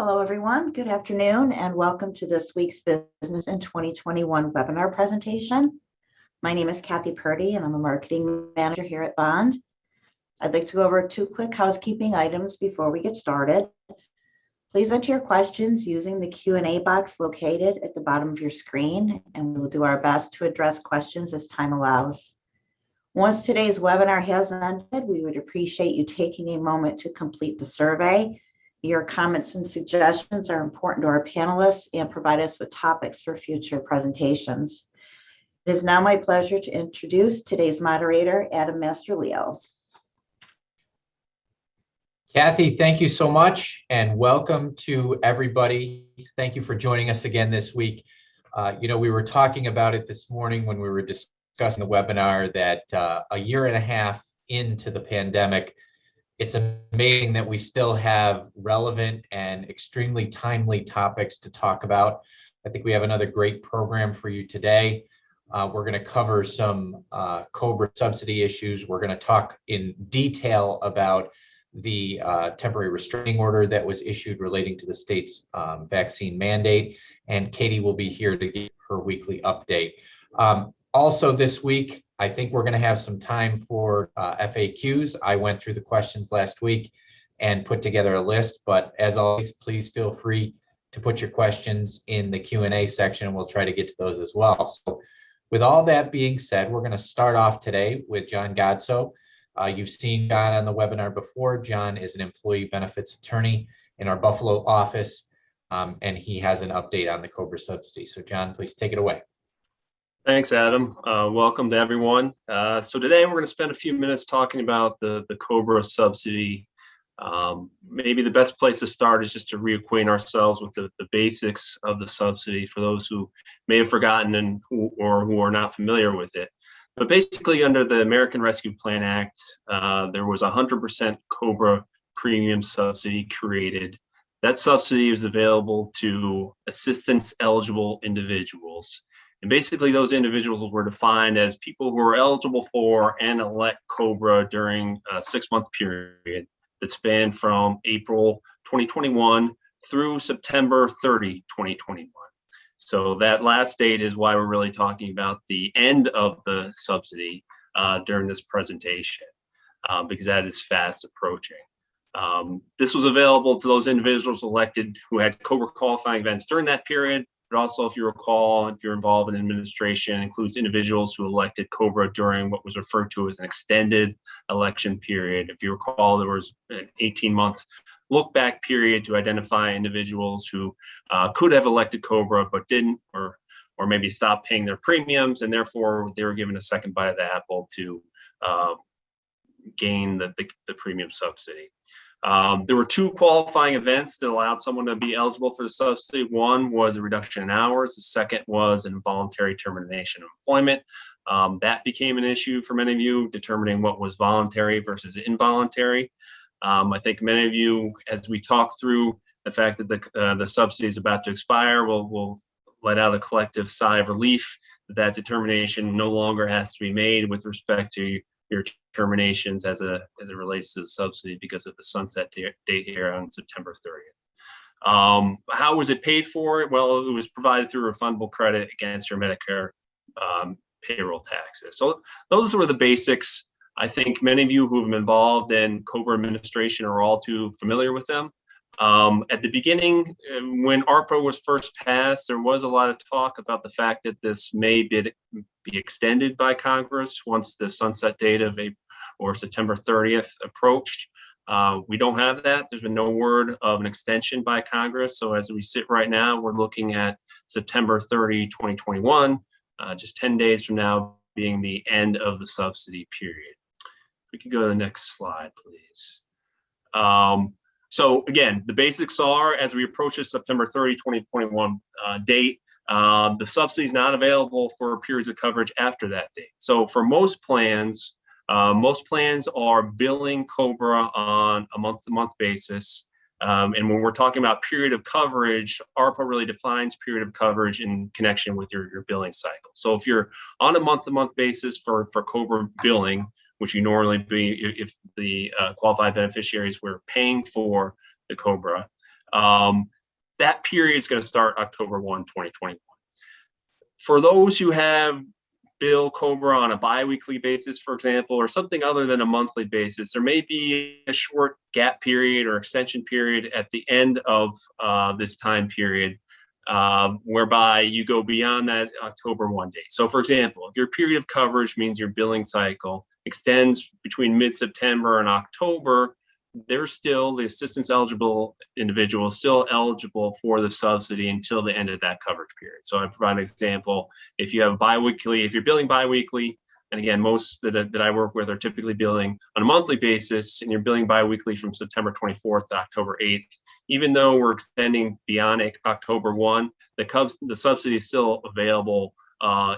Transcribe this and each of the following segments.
Hello, everyone. Good afternoon, and welcome to this week's Business in 2021 webinar presentation. My name is Kathy Purdy, and I'm a marketing manager here at Bond. I'd like to go over two quick housekeeping items before we get started. Please enter your questions using the Q&A box located at the bottom of your screen, and we will do our best to address questions as time allows. Once today's webinar has ended, we would appreciate you taking a moment to complete the survey. Your comments and suggestions are important to our panelists and provide us with topics for future presentations. It is now my pleasure to introduce today's moderator, Adam Masterleo. Kathy, thank you so much, and welcome to everybody. Thank you for joining us again this week. We were talking about it this morning when we were discussing the webinar that a year and a half into the pandemic, it's amazing that we still have relevant and extremely timely topics to talk about. I think we have another great program for you today. We're going to cover some COBRA subsidy issues. We're going to talk in detail about the temporary restraining order that was issued relating to the state's vaccine mandate. And Katie will be here to give her weekly update. Also this week, I think we're going to have some time for FAQs. I went through the questions last week and put together a list, but as always, please feel free to put your questions in the Q&A section, and we'll try to get to those as well. So with all that being said, we're going to start off today with John Godso. You've seen John on the webinar before. John is an employee benefits attorney in our Buffalo office, and he has an update on the COBRA subsidy. So John, please take it away. Thanks, Adam. Welcome to everyone. So today we're going to spend a few minutes talking about the COBRA subsidy. Maybe the best place to start is just to reacquaint ourselves with the basics of the subsidy for those who may have forgotten or who are not familiar with it. But basically, under the American Rescue Plan Act, there was 100% COBRA premium subsidy created. That subsidy is available to assistance-eligible individuals. And basically, those individuals were defined as people who are eligible for and elect COBRA during a 6-month period that spanned from April 2021 through September 30, 2021. So that last date is why we're really talking about the end of the subsidy during this presentation, because that is fast approaching. This was available to those individuals elected who had COBRA qualifying events during that period. But also, if you recall, if you're involved in administration, includes individuals who elected COBRA during what was referred to as an extended election period. If you recall, there was an 18-month look-back period to identify individuals who could have elected COBRA but didn't, or maybe stopped paying their premiums, and therefore they were given a second bite of the apple to gain the premium subsidy. There were 2 qualifying events that allowed someone to be eligible for the subsidy. One was a reduction in hours. The second was an involuntary termination of employment. That became an issue for many of you, determining what was voluntary versus involuntary. I think many of you, as we talk through the fact that the subsidy is about to expire, will let out a collective sigh of relief that determination no longer has to be made with respect to your terminations as it relates to the subsidy because of the sunset date here on September 30th. How was it paid for? Well, it was provided through refundable credit against your Medicare payroll taxes. So those were the basics. I think many of you who have been involved in COBRA administration are all too familiar with them. At the beginning, when ARPA was first passed, there was a lot of talk about the fact that this may be extended by Congress once the sunset date of September 30th approached. We don't have that. There's been no word of an extension by Congress. So as we sit right now, we're looking at September 30, 2021, just 10 days from now being the end of the subsidy period. If we could go to the next slide, please. So again, the basics are, as we approach the September 30, 2021 date, the subsidy is not available for periods of coverage after that date. So for most plans are billing COBRA on a month-to-month basis. And when we're talking about period of coverage, ARPA really defines period of coverage in connection with your billing cycle. So if you're on a month-to-month basis for COBRA billing, which you normally be if the qualified beneficiaries were paying for the COBRA, That period is going to start October 1, 2021. For those who have bill COBRA on a biweekly basis, for example, or something other than a monthly basis, there may be a short gap period or extension period at the end of this time period, whereby you go beyond that October 1 date. So for example, if your period of coverage means your billing cycle extends between mid-September and October, there's still the assistance eligible individual still eligible for the subsidy until the end of that coverage period. So I provide an example. If you have biweekly, if you're billing biweekly, and again, most that I work with are typically billing on a monthly basis, and you're billing biweekly from September 24th to October 8th, even though we're extending beyond October 1, the subsidy is still available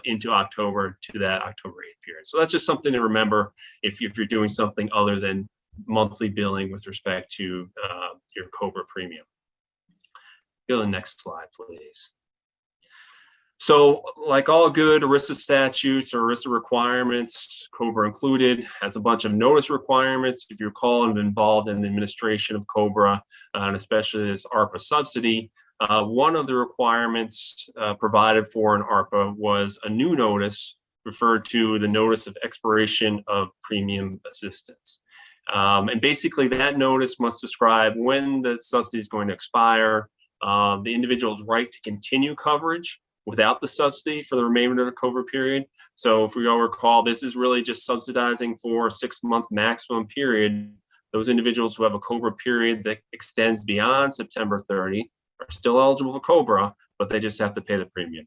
into October to that October 8th period. So that's just something to remember if you're doing something other than monthly billing with respect to your COBRA premium. Go to the next slide, please. So like all good ERISA statutes or ERISA requirements, COBRA included, has a bunch of notice requirements. If you recall, I'm involved in the administration of COBRA, and especially this ARPA subsidy. One of the requirements provided for in ARPA was a new notice referred to the notice of expiration of premium assistance. And basically that notice must describe when the subsidy is going to expire, the individual's right to continue coverage without the subsidy for the remainder of the COBRA period. So if we all recall, this is really just subsidizing for a 6-month maximum period. Those individuals who have a COBRA period that extends beyond September 30 are still eligible for COBRA, but they just have to pay the premium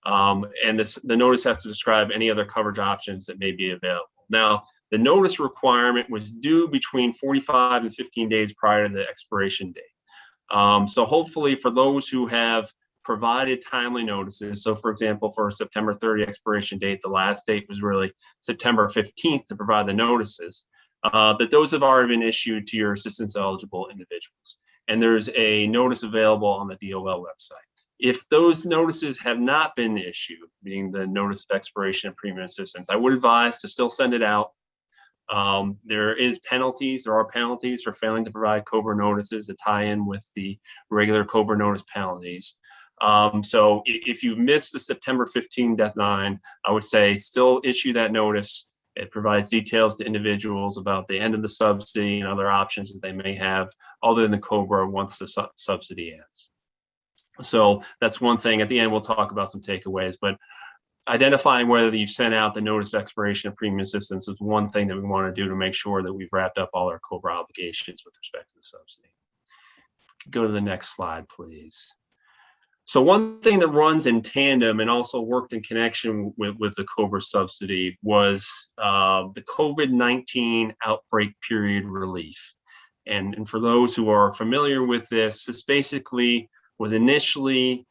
now. And the notice has to describe any other coverage options that may be available. Now, the notice requirement was due between 45 and 15 days prior to the expiration date. So hopefully for those who have provided timely notices, so for example, for a September 30 expiration date, the last date was really September 15th to provide the notices, that those have already been issued to your assistance eligible individuals. And there's a notice available on the DOL website. If those notices have not been issued, meaning the notice of expiration of premium assistance, I would advise to still send it out. There are penalties for failing to provide COBRA notices that tie in with the regular COBRA notice penalties. So if you've missed the September 15 deadline, I would say still issue that notice. It provides details to individuals about the end of the subsidy and other options that they may have other than the COBRA once the subsidy ends. So that's one thing. At the end, we'll talk about some takeaways, but identifying whether you sent out the notice of expiration of premium assistance is one thing that we want to do to make sure that we've wrapped up all our COBRA obligations with respect to the subsidy. Go to the next slide, please. So one thing that runs in tandem and also worked in connection with the COBRA subsidy was the COVID-19 outbreak period relief. And for those who are familiar with this basically was initially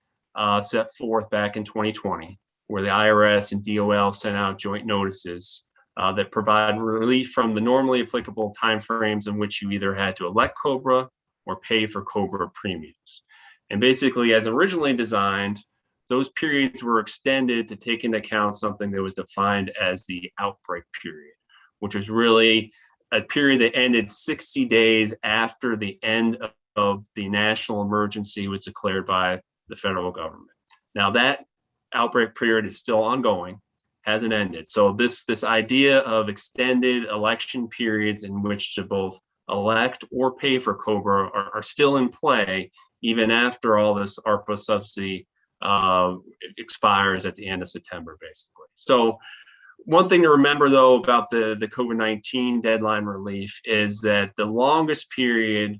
set forth back in 2020, where the IRS and DOL sent out joint notices that provide relief from the normally applicable timeframes in which you either had to elect COBRA or pay for COBRA premiums. And basically, as originally designed, those periods were extended to take into account something that was defined as the outbreak period, which was really a period that ended 60 days after the end of the national emergency was declared by the federal government. Now that outbreak period is still ongoing, hasn't ended. So this idea of extended election periods in which to both elect or pay for COBRA are still in play, even after all this ARPA subsidy expires at the end of September, basically. So one thing to remember, though, about the COVID-19 deadline relief is that the longest period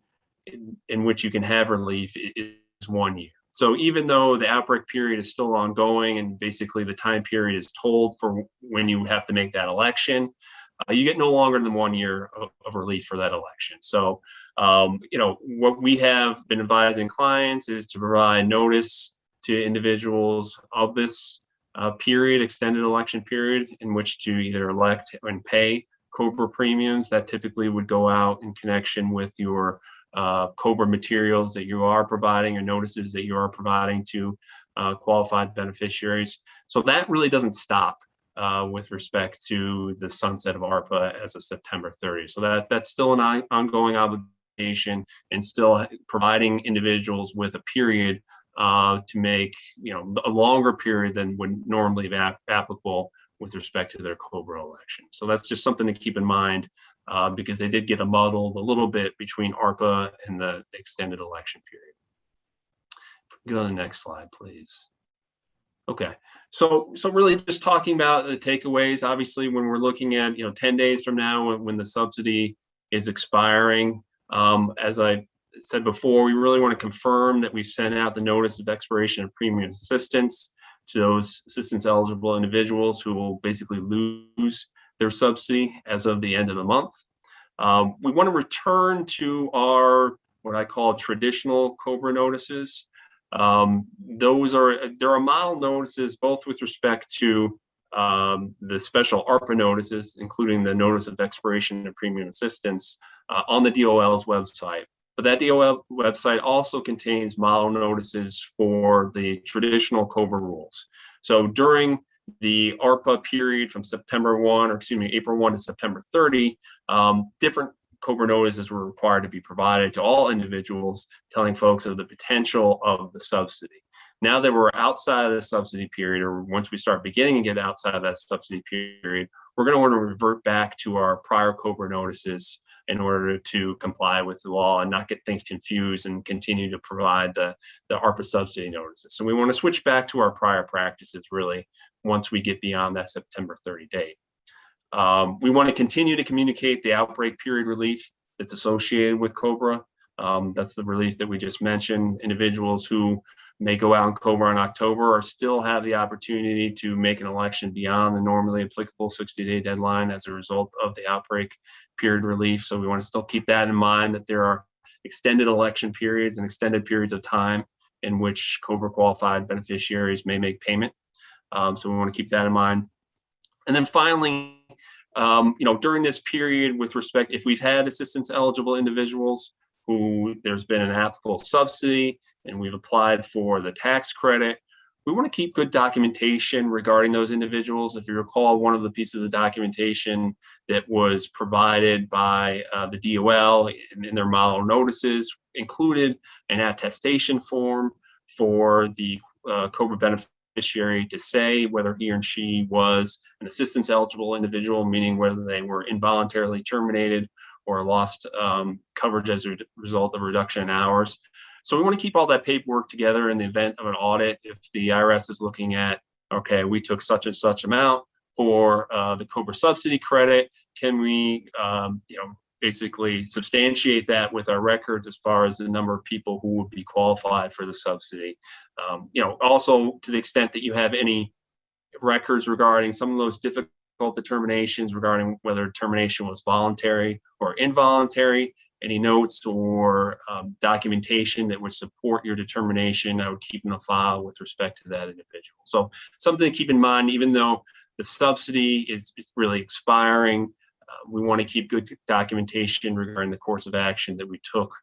in which you can have relief is 1 year. So even though the outbreak period is still ongoing and basically the time period is told for when you have to make that election, you get no longer than 1 year of relief for that election. So, what we have been advising clients is to provide notice to individuals of this period, extended election period, in which to either elect and pay COBRA premiums. That typically would go out in connection with your COBRA materials that you are providing or notices that you are providing to qualified beneficiaries. So that really doesn't stop with respect to the sunset of ARPA as of September 30. So that's still an ongoing obligation and still providing individuals with a period to make a longer period than would normally be applicable with respect to their COBRA election. So that's just something to keep in mind because they did get a muddled a little bit between ARPA and the extended election period. Go to the next slide, please. Okay, so really just talking about the takeaways. Obviously, when we're looking at 10 days from now, when the subsidy is expiring, as I said before, we really want to confirm that we've sent out the notice of expiration of premium assistance to those assistance eligible individuals who will basically lose their subsidy as of the end of the month. We want to return to our what I call traditional COBRA notices. There are model notices both with respect to the special ARPA notices, including the notice of expiration of premium assistance on the DOL's website. But that DOL website also contains model notices for the traditional COBRA rules. So during the ARPA period from April 1 to September 30, different COBRA notices were required to be provided to all individuals, telling folks of the potential of the subsidy. Now that we're outside of the subsidy period, or once we start beginning to get outside of that subsidy period, we're going to want to revert back to our prior COBRA notices in order to comply with the law and not get things confused and continue to provide the ARPA subsidy notices. So we want to switch back to our prior practices really once we get beyond that September 30 date. We want to continue to communicate the outbreak period relief that's associated with COBRA. That's the relief that we just mentioned. Individuals who may go out in COBRA in October or still have the opportunity to make an election beyond the normally applicable 60-day deadline as a result of the outbreak period relief. So we want to still keep that in mind, that there are extended election periods and extended periods of time in which COBRA qualified beneficiaries may make payment. So we want to keep that in mind. And then finally, during this period with respect, if we've had assistance eligible individuals who there's been an applicable subsidy and we've applied for the tax credit, we want to keep good documentation regarding those individuals. If you recall, one of the pieces of documentation that was provided by the DOL in their model notices included an attestation form for the COBRA beneficiary to say whether he or she was an assistance eligible individual, meaning whether they were involuntarily terminated or lost coverage as a result of reduction in hours. So we want to keep all that paperwork together in the event of an audit. If the IRS is looking at, okay, we took such and such amount for the COBRA subsidy credit, can we, basically substantiate that with our records as far as the number of people who would be qualified for the subsidy? Also to the extent that you have any records regarding some of those difficult determinations regarding whether termination was voluntary or involuntary, any notes or documentation that would support your determination, I would keep in the file with respect to that individual. So something to keep in mind, even though the subsidy is really expiring, we want to keep good documentation regarding the course of action that we took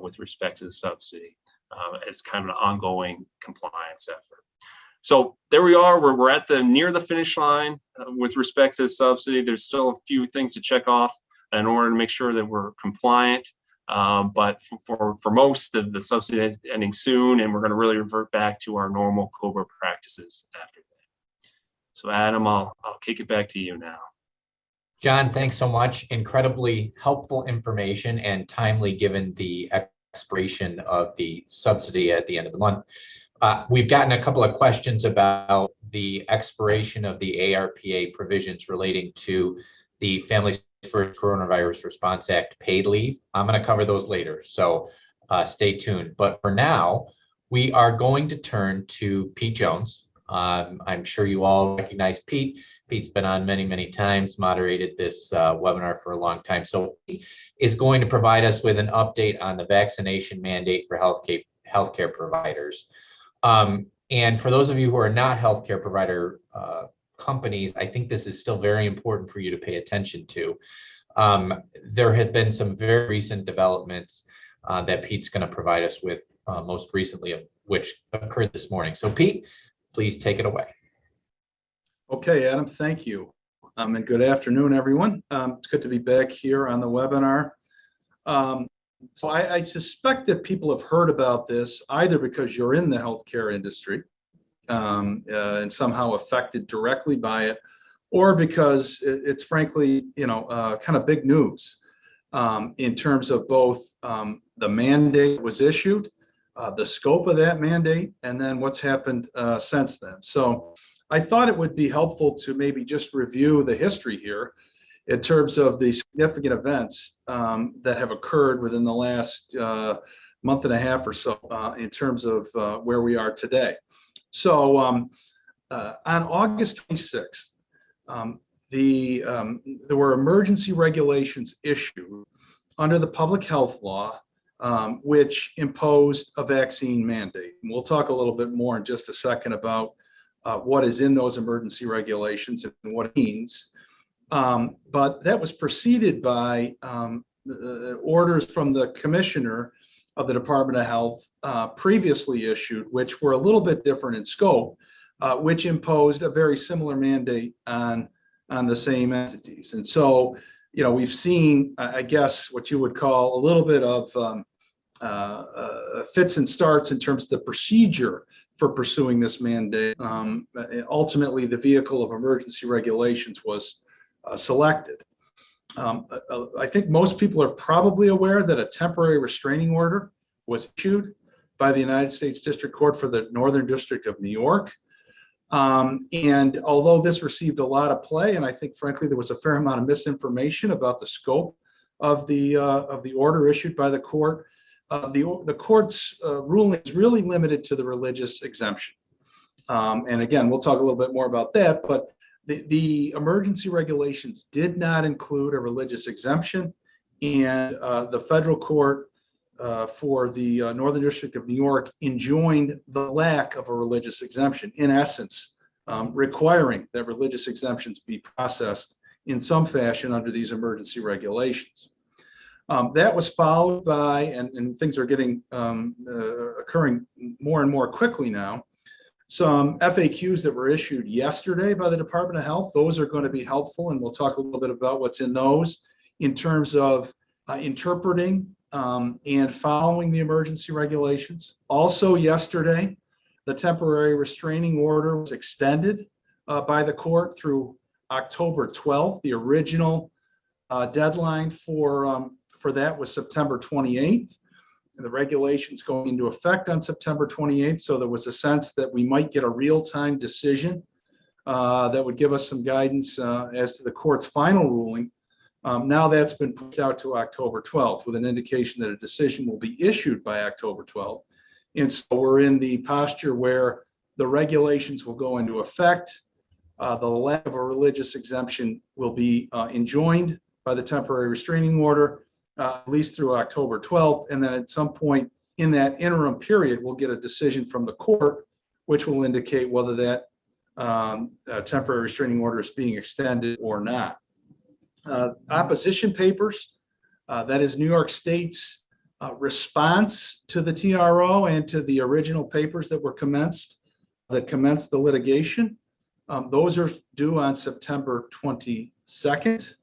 with respect to the subsidy as kind of an ongoing compliance effort. So there we are. We're at near the finish line with respect to the subsidy. There's still a few things to check off in order to make sure that we're compliant. But for most, the subsidy is ending soon, and we're going to really revert back to our normal COBRA practices after that. So Adam, I'll kick it back to you now. John, thanks so much. Incredibly helpful information and timely given the expiration of the subsidy at the end of the month. We've gotten a couple of questions about the expiration of the ARPA provisions relating to the Families First Coronavirus Response Act paid leave. I'm going to cover those later, so stay tuned. But for now, we are going to turn to Pete Jones. I'm sure you all recognize Pete. Pete's been on many, many times, moderated this webinar for a long time. So he is going to provide us with an update on the vaccination mandate for healthcare providers. And for those of you who are not healthcare provider companies, I think this is still very important for you to pay attention to. There have been some very recent developments that Pete's going to provide us with, most recently of which occurred this morning. So Pete, please take it away. Okay, Adam, thank you. And good afternoon, everyone. It's good to be back here on the webinar. So I suspect that people have heard about this either because you're in the healthcare industry and somehow affected directly by it, or because it's frankly, kind of big news in terms of both the mandate that was issued, the scope of that mandate, and then what's happened since then. So I thought it would be helpful to maybe just review the history here in terms of the significant events that have occurred within the last month and a half or so in terms of where we are today. So on August 26th, there were emergency regulations issued under the public health law, which imposed a vaccine mandate. And we'll talk a little bit more in just a second about what is in those emergency regulations and what it means. But that was preceded by orders from the commissioner of the Department of Health previously issued, which were a little bit different in scope, which imposed a very similar mandate on the same entities. And so, we've seen, I guess, what you would call a little bit of fits and starts in terms of the procedure for pursuing this mandate. Ultimately, the vehicle of emergency regulations was selected. I think most people are probably aware that a temporary restraining order was issued by the United States District Court for the Northern District of New York. And although this received a lot of play, and I think frankly there was a fair amount of misinformation about the scope of the order issued by the court, the court's ruling is really limited to the religious exemption. And again, we'll talk a little bit more about that, but the emergency regulations did not include a religious exemption, and the federal court for the Northern District of New York enjoined the lack of a religious exemption, in essence, requiring that religious exemptions be processed in some fashion under these emergency regulations. That was followed by, and things are getting occurring more and more quickly now, some FAQs that were issued yesterday by the Department of Health. Those are going to be helpful, and we'll talk a little bit about what's in those in terms of interpreting and following the emergency regulations. Also yesterday, the temporary restraining order was extended by the court through October 12th. The original deadline for that was September 28th. And the regulations going into effect on September 28th. So there was a sense that we might get a real-time decision that would give us some guidance as to the court's final ruling. Now that's been pushed out to October 12th with an indication that a decision will be issued by October 12th. And so we're in the posture where the regulations will go into effect. The lack of a religious exemption will be enjoined by the temporary restraining order, at least through October 12th. And then at some point in that interim period, we'll get a decision from the court, which will indicate whether that temporary restraining order is being extended or not. Opposition papers, that is New York State's response to the TRO and to the original papers that were commenced the litigation. Those are due on September 22nd.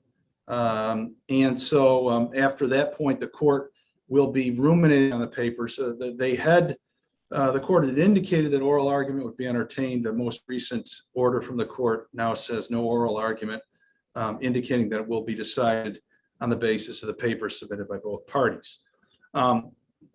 And so after that point, the court will be ruminating on the papers. The court had indicated that oral argument would be entertained. The most recent order from the court now says no oral argument, indicating that it will be decided on the basis of the papers submitted by both parties.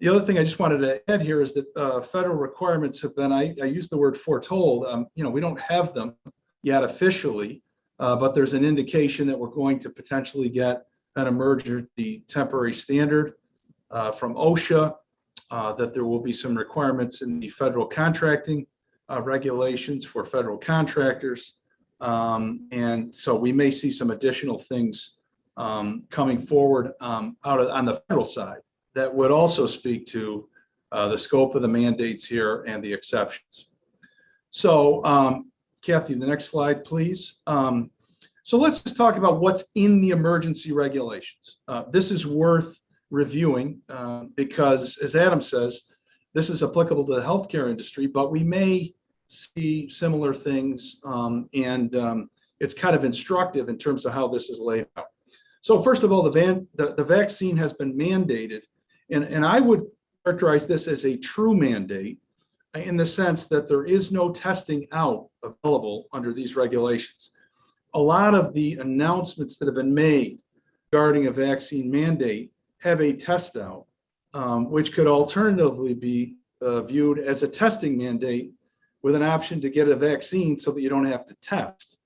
The other thing I just wanted to add here is that federal requirements have been, I use the word foretold, we don't have them yet officially, but there's an indication that we're going to potentially get an emergency temporary standard from OSHA, that there will be some requirements in the federal contracting regulations for federal contractors. And so we may see some additional things coming forward on the federal side that would also speak to the scope of the mandates here and the exceptions. So Kathy, the next slide, please. So let's just talk about what's in the emergency regulations. This is worth reviewing because, as Adam says, this is applicable to the healthcare industry, but we may see similar things, and it's kind of instructive in terms of how this is laid out. So first of all, the vaccine has been mandated And I would characterize this as a true mandate in the sense that there is no testing out available under these regulations. A lot of the announcements that have been made regarding a vaccine mandate have a test out, which could alternatively be viewed as a testing mandate with an option to get a vaccine so that you don't have to test.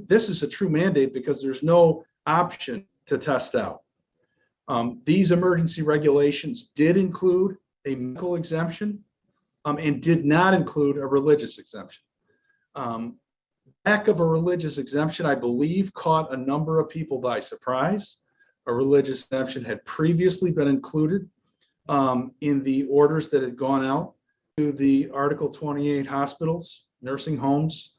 This is a true mandate because there's no option to test out. These emergency regulations did include a medical exemption and did not include a religious exemption. Lack of a religious exemption, I believe, caught a number of people by surprise. A religious exemption had previously been included in the orders that had gone out to the Article 28 hospitals, nursing homes.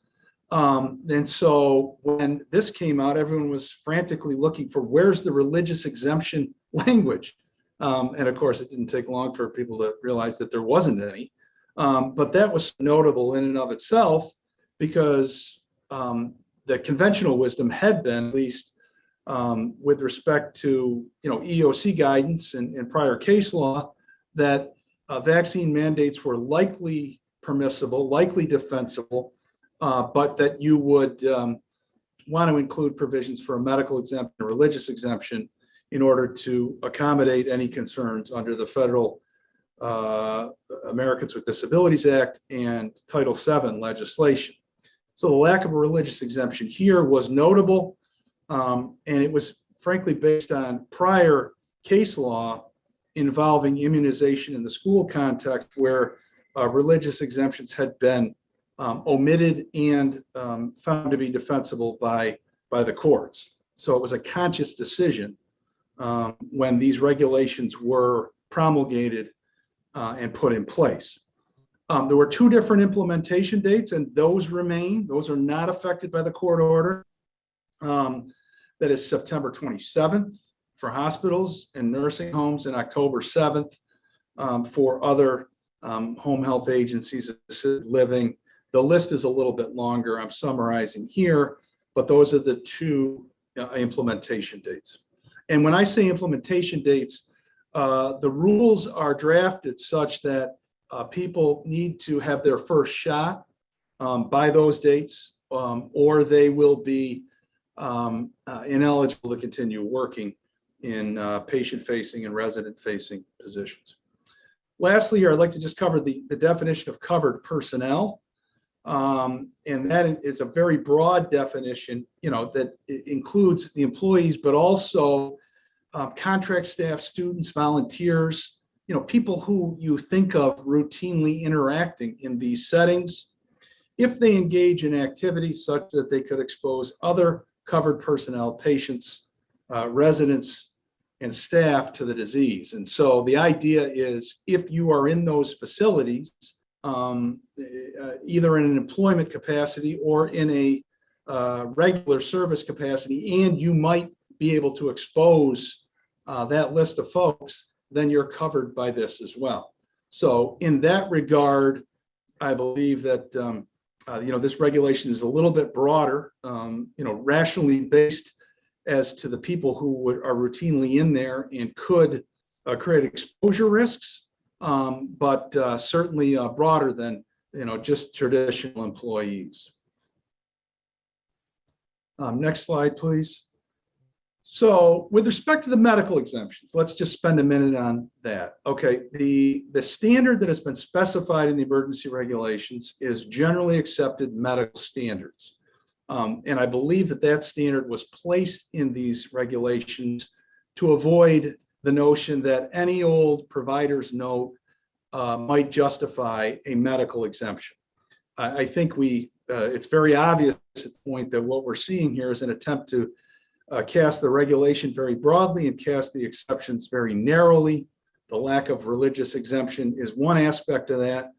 And so when this came out, everyone was frantically looking for where's the religious exemption language. And of course, it didn't take long for people to realize that there wasn't any. But that was notable in and of itself because the conventional wisdom had been, at least with respect to EOC guidance and prior case law, that vaccine mandates were likely permissible, likely defensible, but that you would want to include provisions for a medical exemption, a religious exemption, in order to accommodate any concerns under the federal Americans with Disabilities Act and Title VII legislation. So the lack of a religious exemption here was notable, and it was frankly based on prior case law involving immunization in the school context where religious exemptions had been omitted and found to be defensible by the courts. So it was a conscious decision when these regulations were promulgated and put in place. There were two different implementation dates, and those remain. Those are not affected by the court order. That is September 27th for hospitals and nursing homes, and October 7th for other home health agencies, assisted living. The list is a little bit longer. I'm summarizing here, but those are the two implementation dates. And when I say implementation dates, the rules are drafted such that people need to have their first shot by those dates, or they will be ineligible to continue working in patient-facing and resident-facing positions. Lastly, I'd like to just cover the definition of covered personnel. And that is a very broad definition, that includes the employees, but also contract staff, students, volunteers, people who you think of routinely interacting in these settings, if they engage in activities such that they could expose other covered personnel, patients, residents, and staff to the disease. And so the idea is if you are in those facilities, either in an employment capacity or in a regular service capacity, and you might be able to expose that list of folks, then you're covered by this as well. So in that regard, I believe that this regulation is a little bit broader, rationally based as to the people who are routinely in there and could create exposure risks, but certainly broader than just traditional employees. Next slide, please. So with respect to the medical exemptions, let's just spend a minute on that. Okay, the standard that has been specified in the emergency regulations is generally accepted medical standards. And I believe that standard was placed in these regulations to avoid the notion that any old provider's note might justify a medical exemption. I think it's very obvious at this point that what we're seeing here is an attempt to cast the regulation very broadly and cast the exceptions very narrowly. The lack of religious exemption is one aspect of that,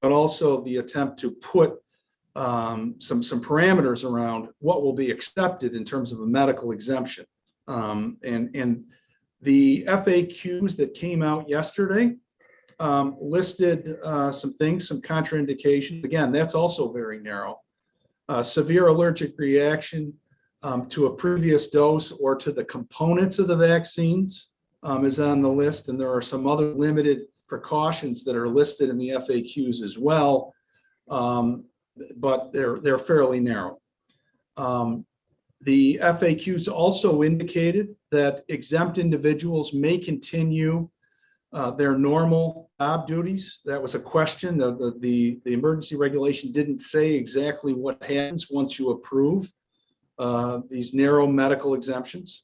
but also the attempt to put some parameters around what will be accepted in terms of a medical exemption. And the FAQs that came out yesterday listed some things, some contraindications. Again, that's also very narrow. Severe allergic reaction to a previous dose or to the components of the vaccines. is on the list, and there are some other limited precautions that are listed in the FAQs as well, but they're fairly narrow. The FAQs also indicated that exempt individuals may continue their normal job duties. That was a question. The emergency regulation didn't say exactly what happens once you approve these narrow medical exemptions.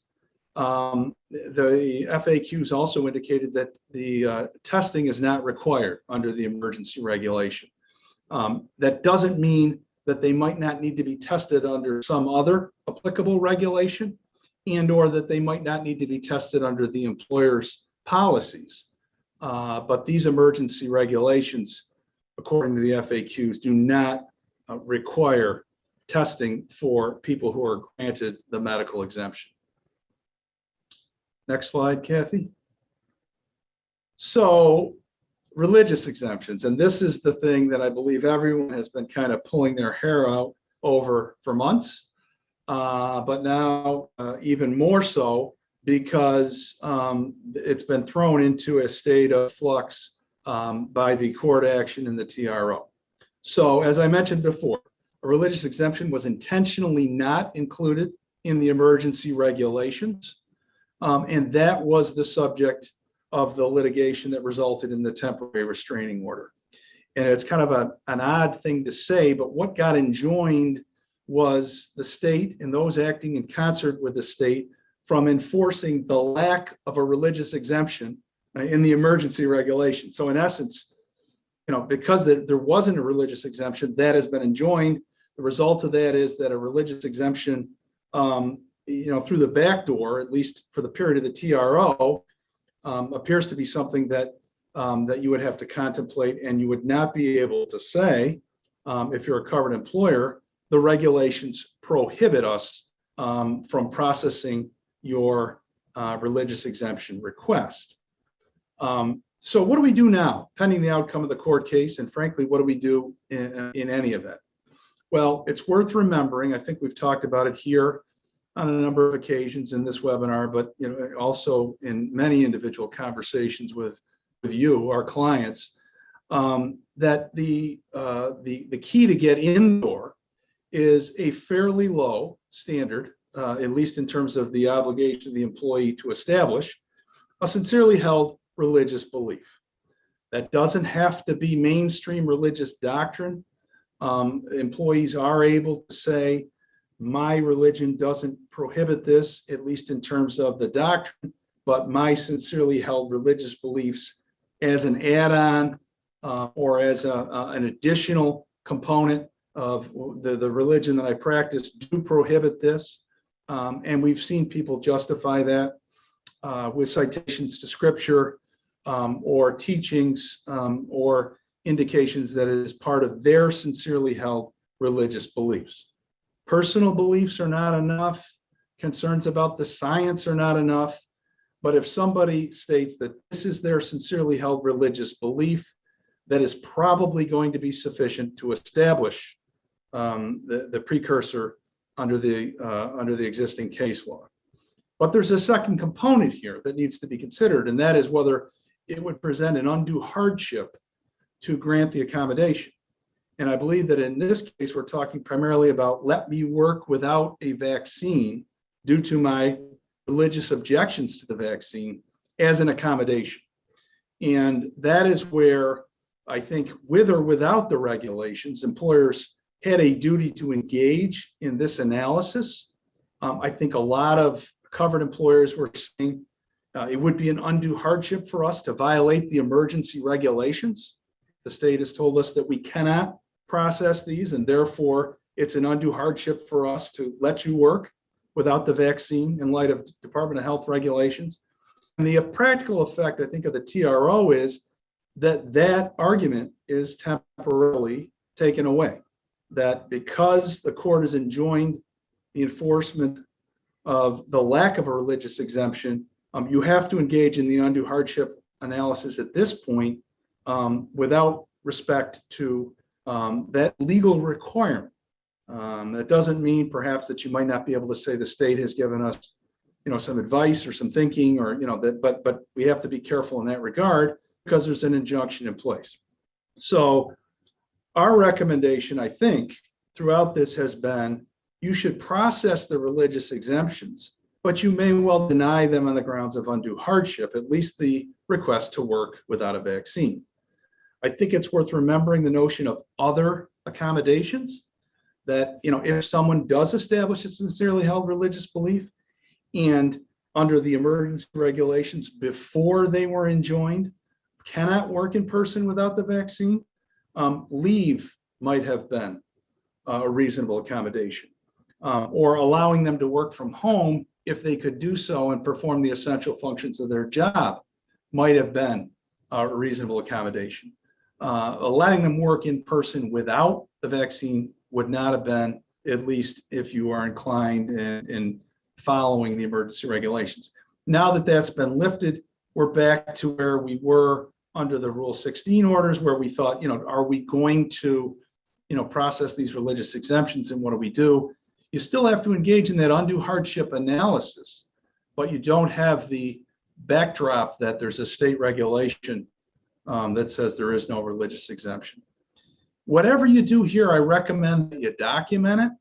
The FAQs also indicated that the testing is not required under the emergency regulation. That doesn't mean that they might not need to be tested under some other applicable regulation, and or that they might not need to be tested under the employer's policies. But these emergency regulations, according to the FAQs, do not require testing for people who are granted the medical exemption. Next slide, Kathy. So, religious exemptions, and this is the thing that I believe everyone has been kind of pulling their hair out over for months, but now even more so because it's been thrown into a state of flux by the court action in the TRO. So as I mentioned before, a religious exemption was intentionally not included in the emergency regulations, and that was the subject of the litigation that resulted in the temporary restraining order. And it's kind of an odd thing to say, but what got enjoined was the state and those acting in concert with the state from enforcing the lack of a religious exemption in the emergency regulation. So in essence, because there wasn't a religious exemption, that has been enjoined. The result of that is that a religious exemption, through the back door, at least for the period of the TRO, appears to be something that you would have to contemplate, and you would not be able to say, if you're a covered employer, the regulations prohibit us from processing your religious exemption request. So what do we do now, pending the outcome of the court case? And frankly, what do we do in any event? Well, it's worth remembering, I think we've talked about it here on a number of occasions in this webinar, but also in many individual conversations with you, our clients, that the key to get indoor is a fairly low standard, at least in terms of the obligation of the employee to establish a sincerely held religious belief. That doesn't have to be mainstream religious doctrine. Employees are able to say, my religion doesn't prohibit this, at least in terms of the doctrine, but my sincerely held religious beliefs as an add-on or as an additional component of the religion that I practice do prohibit this. And we've seen people justify that with citations to scripture or teachings or indications that it is part of their sincerely held religious beliefs. Personal beliefs are not enough. Concerns about the science are not enough. But if somebody states that this is their sincerely held religious belief, that is probably going to be sufficient to establish the precursor under the existing case law. But there's a second component here that needs to be considered, and that is whether it would present an undue hardship to grant the accommodation. And I believe that in this case, we're talking primarily about let me work without a vaccine due to my religious objections to the vaccine as an accommodation. And that is where I think with or without the regulations, employers had a duty to engage in this analysis. I think a lot of covered employers were saying it would be an undue hardship for us to violate the emergency regulations. The state has told us that we cannot process these, and therefore it's an undue hardship for us to let you work without the vaccine in light of Department of Health regulations. And the practical effect, I think, of the TRO is that argument is temporarily taken away. That because the court has enjoined the enforcement of the lack of a religious exemption, you have to engage in the undue hardship analysis at this point without respect to that legal requirement. That doesn't mean perhaps that you might not be able to say the state has given us some advice or some thinking, or that, but we have to be careful in that regard because there's an injunction in place. So our recommendation, I think, throughout this has been, you should process the religious exemptions, but you may well deny them on the grounds of undue hardship, at least the request to work without a vaccine. I think it's worth remembering the notion of other accommodations, that, if someone does establish a sincerely held religious belief and under the emergency regulations before they were enjoined, cannot work in person without the vaccine, leave might have been a reasonable accommodation, or allowing them to work from home if they could do so and perform the essential functions of their job might have been a reasonable accommodation. Letting them work in person without the vaccine would not have been, at least if you are inclined in following the emergency regulations. Now that that's been lifted, we're back to where we were under the Rule 16 orders, where we thought, are we going to, process these religious exemptions, and what do we do? You still have to engage in that undue hardship analysis, but you don't have the backdrop that there's a state regulation that says there is no religious exemption. Whatever you do here, I recommend that you document it.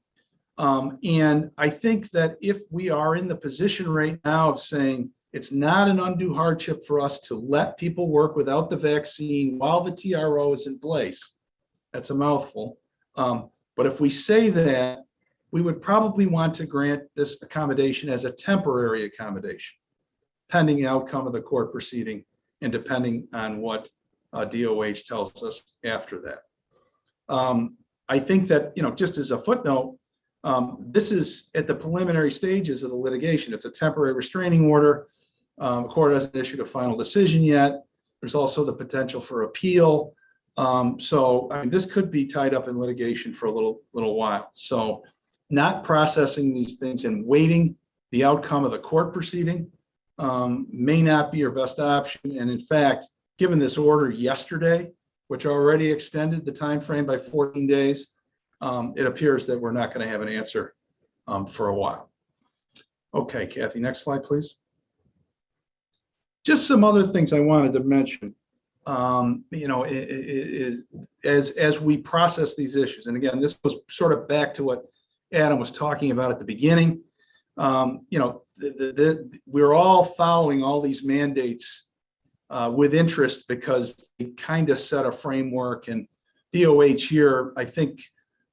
And I think that if we are in the position right now of saying it's not an undue hardship for us to let people work without the vaccine while the TRO is in place, that's a mouthful. But if we say that, we would probably want to grant this accommodation as a temporary accommodation, pending the outcome of the court proceeding and depending on what DOH tells us after that. I think that, just as a footnote, this is at the preliminary stages of the litigation. It's a temporary restraining order. The court hasn't issued a final decision yet. There's also the potential for appeal. So this could be tied up in litigation for a little while. So not processing these things and waiting the outcome of the court proceeding may not be your best option. And in fact, given this order yesterday, which already extended the time frame by 14 days, it appears that we're not going to have an answer for a while. Okay, Kathy, next slide, please. Just some other things I wanted to mention, as we process these issues. And again, this goes sort of back to what Adam was talking about at the beginning. We're all following all these mandates with interest because they kind of set a framework, and DOH here, I think,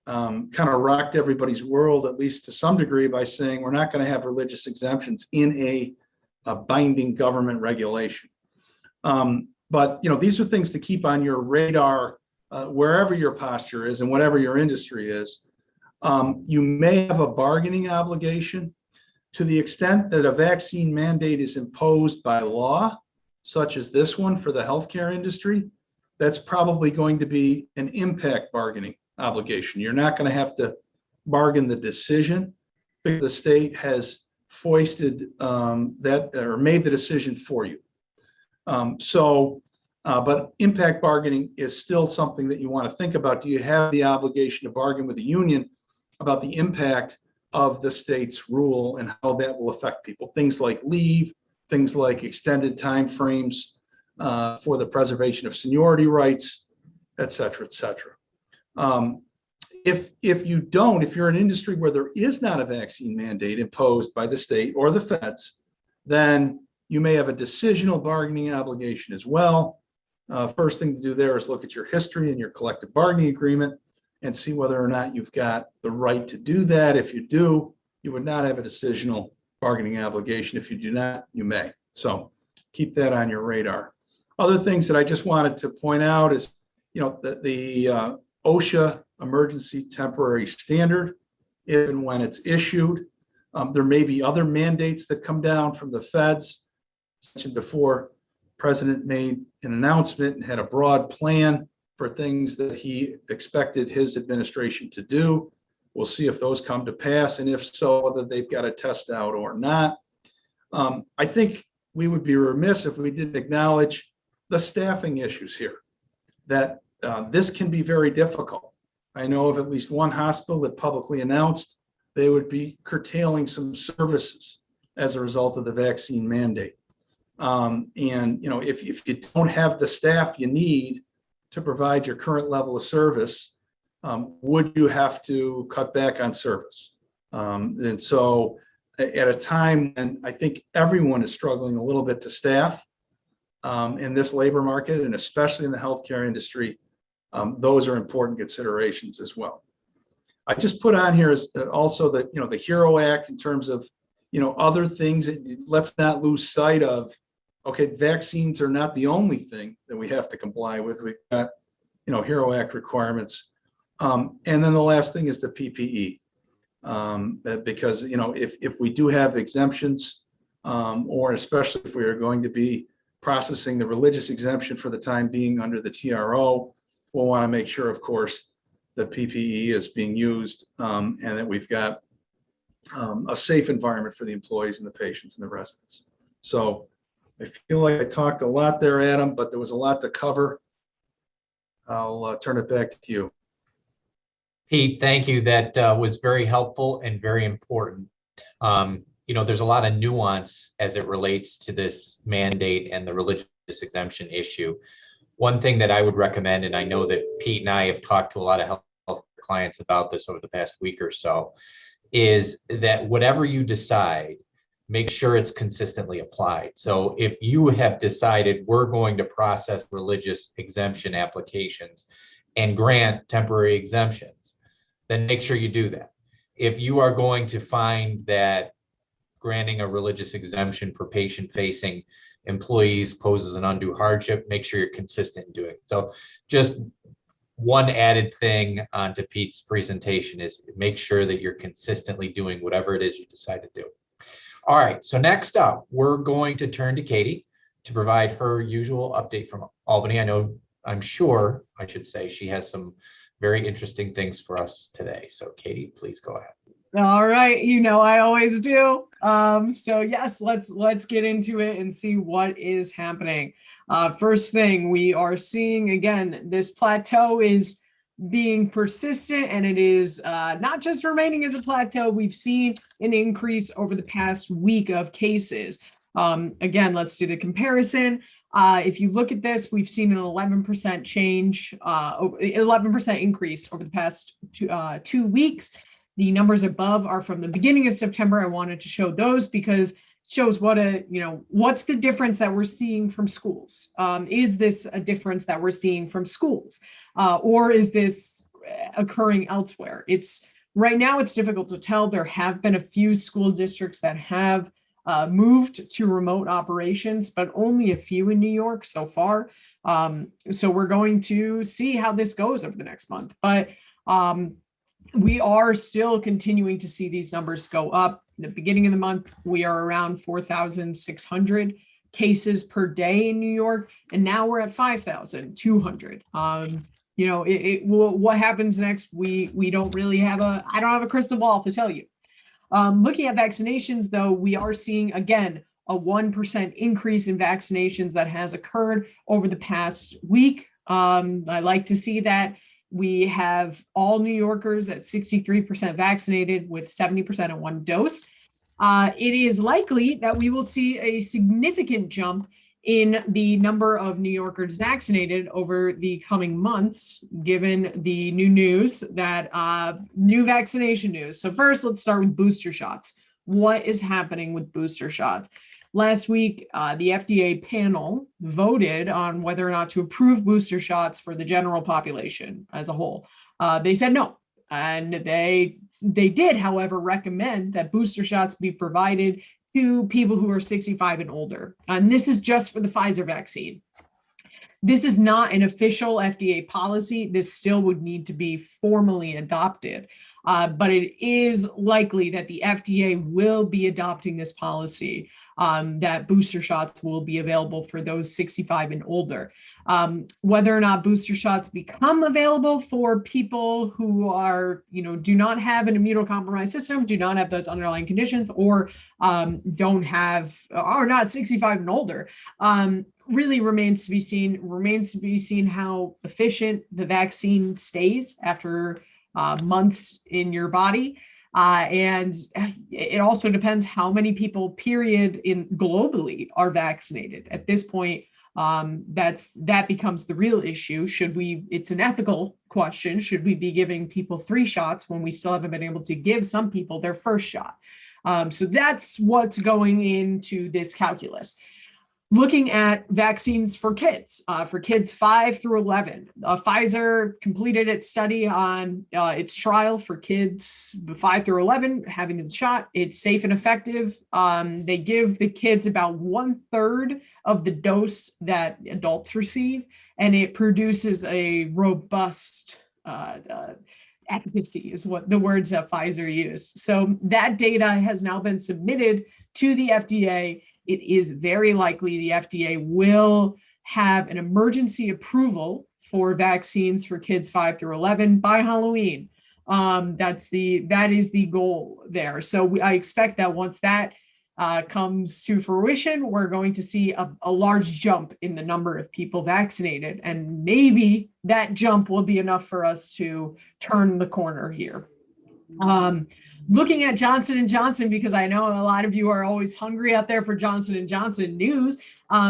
kind of rocked everybody's world, at least to some degree, by saying we're not going to have religious exemptions in a binding government regulation. But these are things to keep on your radar wherever your posture is and whatever your industry is. You may have a bargaining obligation to the extent that a vaccine mandate is imposed by law, such as this one for the healthcare industry. That's probably going to be an impact bargaining obligation. You're not going to have to bargain the decision because the state has foisted that or made the decision for you. But impact bargaining is still something that you want to think about. Do you have the obligation to bargain with the union about the impact of the state's rule and how that will affect people? Things like leave, things like extended timeframes for the preservation of seniority rights, et cetera, et cetera. If you're an industry where there is not a vaccine mandate imposed by the state or the feds, then you may have a decisional bargaining obligation as well. First thing to do there is look at your history and your collective bargaining agreement and see whether or not you've got the right to do that. If you do, you would not have a decisional bargaining obligation. If you do not, you may. So keep that on your radar. Other things that I just wanted to point out is, the OSHA emergency temporary standard, if and when it's issued. There may be other mandates that come down from the feds. As mentioned before, the president made an announcement and had a broad plan for things that he expected his administration to do. We'll see if those come to pass, and if so, whether they've got to test out or not. I think we would be remiss if we didn't acknowledge the staffing issues here, that this can be very difficult. I know of at least one hospital that publicly announced they would be curtailing some services as a result of the vaccine mandate. And if you don't have the staff you need to provide your current level of service, would you have to cut back on service? And so at a time when I think everyone is struggling a little bit to staff in this labor market, and especially in the healthcare industry, those are important considerations as well. I just put on here is also that, the HERO Act in terms of, other things that let's not lose sight of. Okay, vaccines are not the only thing that we have to comply with. We've got, HERO Act requirements. And then the last thing is the PPE. Because, if we do have exemptions, or especially if we are going to be processing the religious exemption for the time being under the TRO, we'll want to make sure, of course, that PPE is being used, and that we've got a safe environment for the employees and the patients and the residents. So I feel like I talked a lot there, Adam, but there was a lot to cover. I'll turn it back to you. Pete, thank you. That was very helpful and very important. There's a lot of nuance as it relates to this mandate and the religious exemption issue. One thing that I would recommend, and I know that Pete and I have talked to a lot of health clients about this over the past week or so, is that whatever you decide, make sure it's consistently applied. So if you have decided we're going to process religious exemption applications and grant temporary exemptions, then make sure you do that. If you are going to find that granting a religious exemption for patient-facing employees poses an undue hardship, make sure you're consistent in doing it. So just one added thing onto Pete's presentation is make sure that you're consistently doing whatever it is you decide to do. All right, so next up, we're going to turn to Katie to provide her usual update from Albany. I'm sure I should say she has some very interesting things for us today. So Katie, please go ahead. All right, I always do. So yes, let's get into it and see what is happening. First thing, we are seeing again, this plateau is being persistent, and it is not just remaining as a plateau. We've seen an increase over the past week of cases. Again, let's do the comparison. If you look at this, we've seen an 11% change, 11% increase over the past 2 weeks. The numbers above are from the beginning of September. I wanted to show those because it shows what's the difference that we're seeing from schools. Is this a difference that we're seeing from schools, or is this occurring elsewhere? Right now it's difficult to tell. There have been a few school districts that have moved to remote operations, but only a few in New York so far. So we're going to see how this goes over the next month. But we are still continuing to see these numbers go up. In the beginning of the month, we are around 4,600 cases per day in New York, and now we're at 5,200. What happens next? We don't really have I don't have a crystal ball to tell you. Looking at vaccinations, though, we are seeing, again, a 1% increase in vaccinations that has occurred over the past week. I like to see that. We have all New Yorkers at 63% vaccinated with 70% at one dose. It is likely that we will see a significant jump in the number of New Yorkers vaccinated over the coming months, given the new news new vaccination news. So first, let's start with booster shots. What is happening with booster shots? Last week, the FDA panel voted on whether or not to approve booster shots for the general population as a whole. They said no, and they did, however, recommend that booster shots be provided to people who are 65 and older. And this is just for the Pfizer vaccine. This is not an official FDA policy. This still would need to be formally adopted. But it is likely that the FDA will be adopting this policy, that booster shots will be available for those 65 and older. Whether or not booster shots become available for people who are, do not have an immunocompromised system, do not have those underlying conditions, or are not 65 and older, really remains to be seen how efficient the vaccine stays after months in your body. And it also depends how many people, period, in globally are vaccinated. At this point, that becomes the real issue. It's an ethical question. Should we be giving people 3 shots when we still haven't been able to give some people their first shot? So that's what's going into this calculus. Looking at vaccines for kids 5 through 11. Pfizer completed its study on its trial for kids 5 through 11 having the shot. It's safe and effective. They give the kids about 1/3 of the dose that adults receive, and it produces a robust efficacy, is what the words that Pfizer used. So that data has now been submitted to the FDA. It is very likely the FDA will have an emergency approval for vaccines for kids 5 through 11 by Halloween. That is the goal there. So I expect that once that comes to fruition, we're going to see a large jump in the number of people vaccinated, and maybe that jump will be enough for us to turn the corner here. Looking at Johnson & Johnson, because I know a lot of you are always hungry out there for Johnson & Johnson news.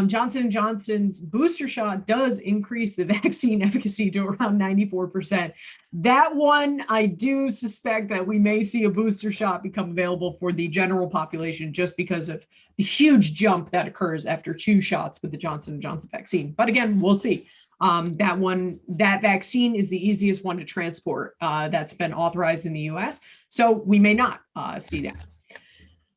Johnson & Johnson's booster shot does increase the vaccine efficacy to around 94%. That one, I do suspect that we may see a booster shot become available for the general population just because of the huge jump that occurs after 2 shots with the Johnson & Johnson vaccine. But again, we'll see. That vaccine is the easiest one to transport that's been authorized in the US. So we may not see that.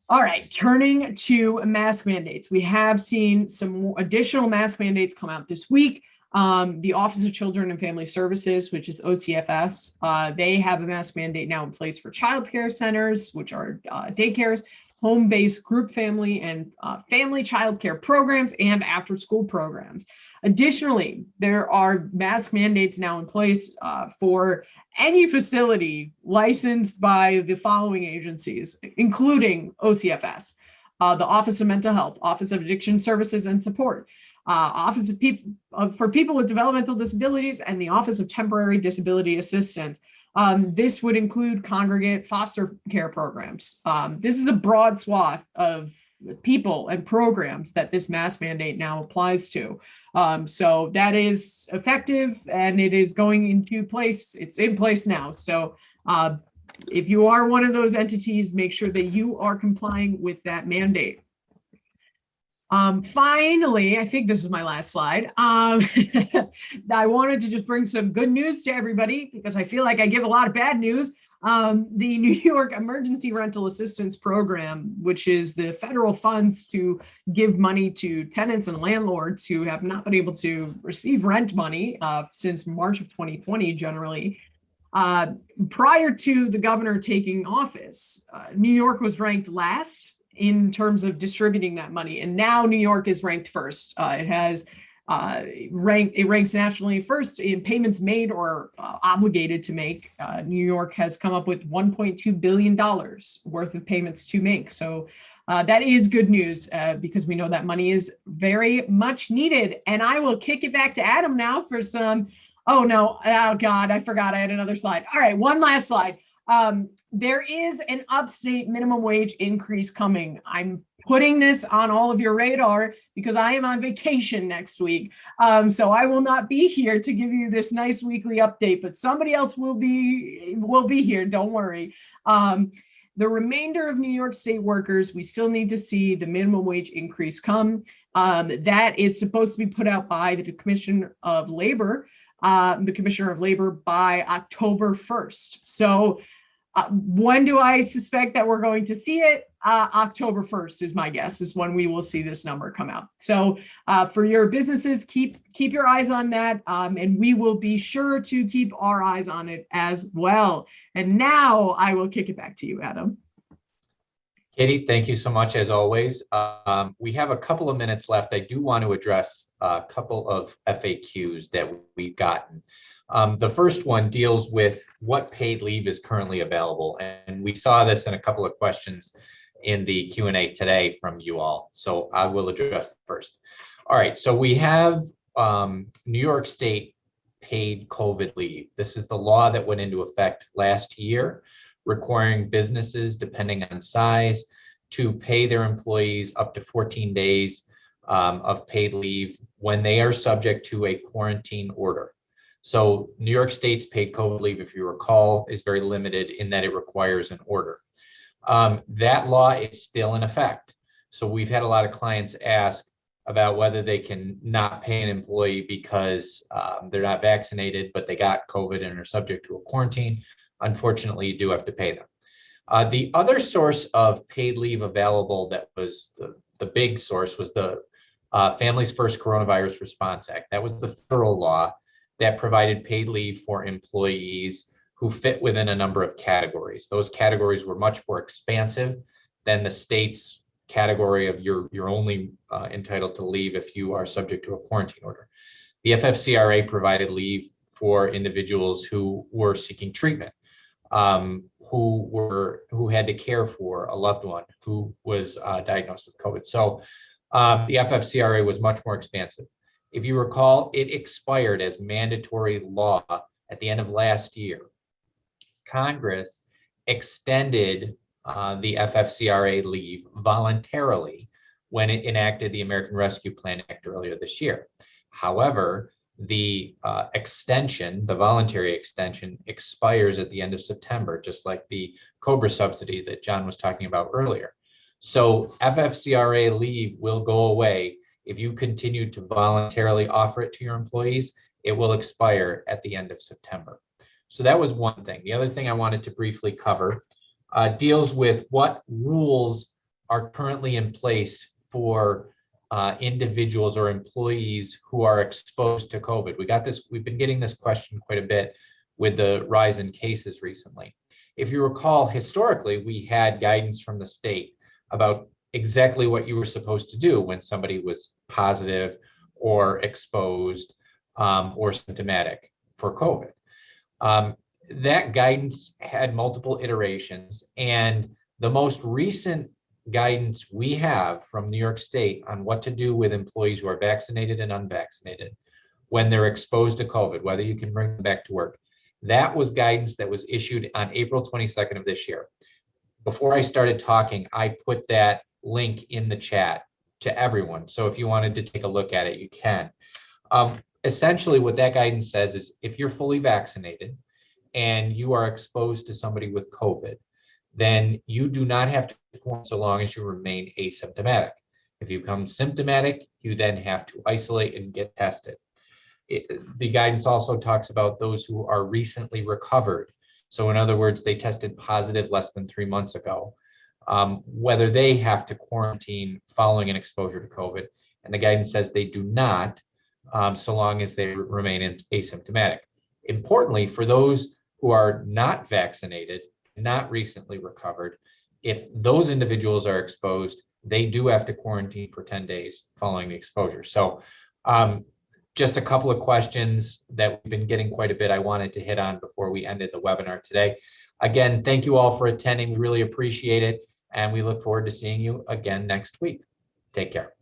All right, turning to mask mandates. We have seen some additional mask mandates come out this week. The Office of Children and Family Services, which is OTFS, they have a mask mandate now in place for child care centers, which are daycares, home-based group family and family child care programs, and after-school programs. Additionally, there are mask mandates now in place for any facility licensed by the following agencies, including OCFS, the Office of Mental Health, Office of Addiction Services and Support, Office of for People with Developmental Disabilities, and the Office of Temporary Disability Assistance. This would include congregate foster care programs. This is a broad swath of people and programs that this mask mandate now applies to. So that is effective, and it is going into place. It's in place now. So if you are one of those entities, make sure that you are complying with that mandate. Finally, I think this is my last slide. I wanted to just bring some good news to everybody because I feel like I give a lot of bad news. The New York Emergency Rental Assistance Program, which is the federal funds to give money to tenants and landlords who have not been able to receive rent money since March of 2020 generally. Prior to the governor taking office, New York was ranked last in terms of distributing that money. And now New York is ranked first. It ranks nationally first in payments made or obligated to make. New York has come up with $1.2 billion worth of payments to make. So that is good news because we know that money is very much needed. And I will kick it back to Adam now for some, oh God, I forgot I had another slide. All right, one last slide. There is an upstate minimum wage increase coming. I'm putting this on all of your radar because I am on vacation next week. So I will not be here to give you this nice weekly update, but somebody else will be here. Don't worry. The remainder of New York State workers, we still need to see the minimum wage increase come. That is supposed to be put out by the Commissioner of Labor by October 1st. So when do I suspect that we're going to see it? October 1st is my guess, is when we will see this number come out. So for your businesses, keep your eyes on that, and we will be sure to keep our eyes on it as well. And now I will kick it back to you, Adam. Katie, thank you so much as always. We have a couple of minutes left. I do want to address a couple of FAQs that we've gotten. The first one deals with what paid leave is currently available. And we saw this in a couple of questions in the Q&A today from you all. So I will address first. All right, so we have New York State paid COVID leave. This is the law that went into effect last year requiring businesses, depending on size, to pay their employees up to 14 days of paid leave when they are subject to a quarantine order. So New York State's paid COVID leave, if you recall, is very limited in that it requires an order. That law is still in effect. So we've had a lot of clients ask about whether they can not pay an employee because they're not vaccinated, but they got COVID and are subject to a quarantine. Unfortunately, you do have to pay them. The other source of paid leave available that was the big source was the Families First Coronavirus Response Act. That was the federal law that provided paid leave for employees who fit within a number of categories. Those categories were much more expansive than the state's category of you're only entitled to leave if you are subject to a quarantine order. The FFCRA provided leave for individuals who were seeking treatment, who had to care for a loved one who was diagnosed with COVID. So the FFCRA was much more expansive. If you recall, it expired as mandatory law at the end of last year. Congress extended the FFCRA leave voluntarily when it enacted the American Rescue Plan Act earlier this year. However, the extension, the voluntary extension, expires at the end of September, just like the COBRA subsidy that John was talking about earlier. So FFCRA leave will go away. If you continue to voluntarily offer it to your employees, it will expire at the end of September. So that was one thing. The other thing I wanted to briefly cover deals with what rules are currently in place for individuals or employees who are exposed to COVID. We've been getting this question quite a bit with the rise in cases recently. If you recall, historically, we had guidance from the state about exactly what you were supposed to do when somebody was positive or exposed or symptomatic for COVID. That guidance had multiple iterations, and the most recent guidance we have from New York State on what to do with employees who are vaccinated and unvaccinated when they're exposed to COVID, whether you can bring them back to work. That was guidance that was issued on April 22nd of this year. Before I started talking, I put that link in the chat to everyone. So if you wanted to take a look at it, you can. Essentially, what that guidance says is if you're fully vaccinated and you are exposed to somebody with COVID, then you do not have to quarantine so long as you remain asymptomatic. If you become symptomatic, you then have to isolate and get tested. The guidance also talks about those who are recently recovered. So in other words, they tested positive less than 3 months ago, whether they have to quarantine following an exposure to COVID. And the guidance says they do not, so long as they remain asymptomatic. Importantly, for those who are not vaccinated, not recently recovered, if those individuals are exposed, they do have to quarantine for 10 days following the exposure. So just a couple of questions that we've been getting quite a bit I wanted to hit on before we ended the webinar today. Again, thank you all for attending. We really appreciate it. And we look forward to seeing you again next week. Take care.